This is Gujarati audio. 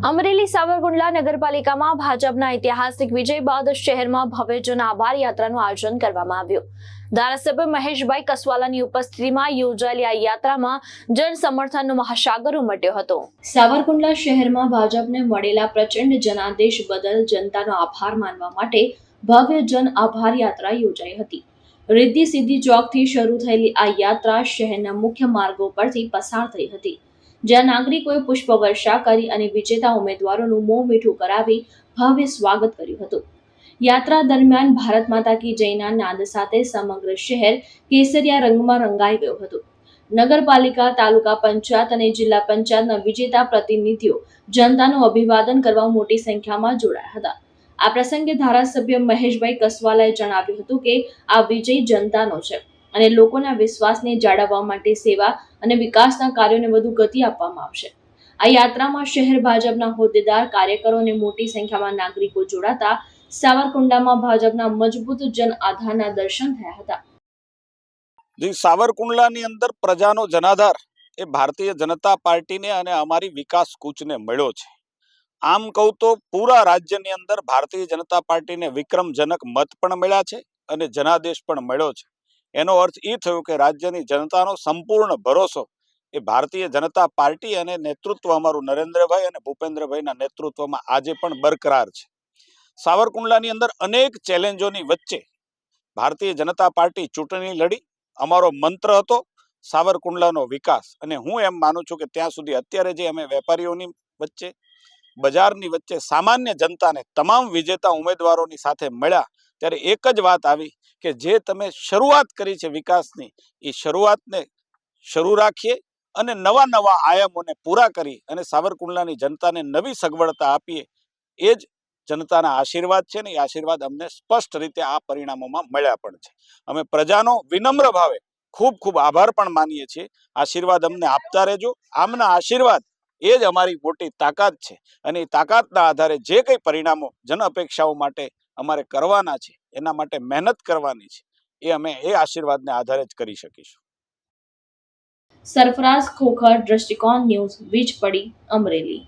અમરેલી સાવરકુંડલા નગરપાલિકામાં ભાજપના ઐતિહાસિક વિજય બાદ શહેરમાં ભવ્ય જન આભાર યાત્રાનું આયોજન કરવામાં આવ્યું। ધારાસભ્ય મહેશભાઈ કસવાલાની ઉપસ્થિતિમાં યોજાયેલી આ યાત્રામાં જન સમર્થનનો મહાસાગર ઉમટ્યો હતો। સાવરકુંડલા શહેરમાં ભાજપને મળેલા પ્રચંડ જનાદેશ બદલ જનતાનો આભાર માનવા માટે ભવ્ય જન આભાર યાત્રા યોજાઈ હતી। રિદ્ધિ સિદ્ધિ ચોકથી શરૂ થયેલી આ યાત્રા શહેરના મુખ્ય માર્ગો પરથી પસાર થઈ હતી, જ્યાં નાગરિકોએ પુષ્પવર્ષા કરી અને વિજેતા ઉમેદવારોનું મોં મીઠું કરાવી ભવ્ય સ્વાગત કર્યું હતું। યાત્રા દરમિયાન ભારત માતા કી જયના નાદ સાથે સમગ્ર શહેર કેસરિયા રંગમાં રંગાઈ ગયું હતું। નગરપાલિકા, તાલુકા પંચાયત અને જિલ્લા પંચાયતના વિજેતા પ્રતિનિધિઓ જનતાનું અભિવાદન કરવા મોટી સંખ્યામાં જોડાયા હતા। આ પ્રસંગે ધારાસભ્ય મહેશભાઈ કસવાલાએ જણાવ્યું હતું કે આ વિજય જનતાનો છે અને લોકોના વિશ્વાસને જાળવવા માટે સેવા અને વિકાસના કાર્યોને વધુ ગતિ આપવામાં આવશે। આ યાત્રામાં શહેર ભાજપના હોદ્દેદાર, કાર્યકરો અને મોટી સંખ્યામાં નાગરિકો જોડાતા સાવરકુંડલામાં ભાજપના મજબૂત જન આધારના દર્શન થયા હતા। સાવરકુંડલાની અંદર પ્રજાનો જનાધાર એ ભારતીય જનતા પાર્ટીને અને અમારી વિકાસ કૂચને મળ્યો છે। આમ કહું તો પૂરા રાજ્યની અંદર ભારતીય જનતા પાર્ટીને વિક્રમજનક મત પણ મળ્યા છે અને જનાદેશ પણ મળ્યો છે। એનો અર્થ એ થયો કે રાજ્યની જનતાનો સંપૂર્ણ ભરોસો એ ભારતીય જનતા પાર્ટી અને નેતૃત્વ અમારું નરેન્દ્રભાઈ અને ભૂપેન્દ્રભાઈના નેતૃત્વમાં આજે પણ બરકરાર છે। સાવરકુંડલાની અંદર અનેક ચેલેન્જોની વચ્ચે ભારતીય જનતા પાર્ટી ચૂંટણી લડી। અમારો મંત્ર હતો સાવરકુંડલાનો વિકાસ, અને હું એમ માનું છું કે ત્યાં સુધી અત્યારે જે અમે વેપારીઓની વચ્ચે, બજારની વચ્ચે, સામાન્ય જનતાને, તમામ વિજેતા ઉમેદવારોની સાથે મળ્યા ત્યારે એક જ વાત આવી કે જે તમે શરૂઆત કરી છે વિકાસની, એ શરૂઆતને શરૂ રાખીએ અને નવા નવા આયામોને પૂરા કરી અને સાવરકુંડલાની જનતાને નવી સગવડતા આપીએ। એ જ જનતાના આશીર્વાદ છે ને એ આશીર્વાદ અમને સ્પષ્ટ રીતે આ પરિણામોમાં મળ્યા પણ છે। અમે પ્રજાનો વિનમ્ર ભાવે ખૂબ ખૂબ આભાર પણ માનીએ છીએ। આશીર્વાદ અમને આપતા રહેજો। આમના આશીર્વાદ એ જ અમારી મોટી તાકાત છે અને એ તાકાતના આધારે જે કંઈ પરિણામો જન અપેક્ષાઓ માટે અમારે કરવાના છે, એના માટે મહેનત કરવાની છે, એ અમે એ આશીર્વાદને આધારે જ કરી શકીશું। સરફરાઝ ખોખર, દ્રષ્ટિકોણ ન્યૂઝ, વીજપડી, અમરેલી।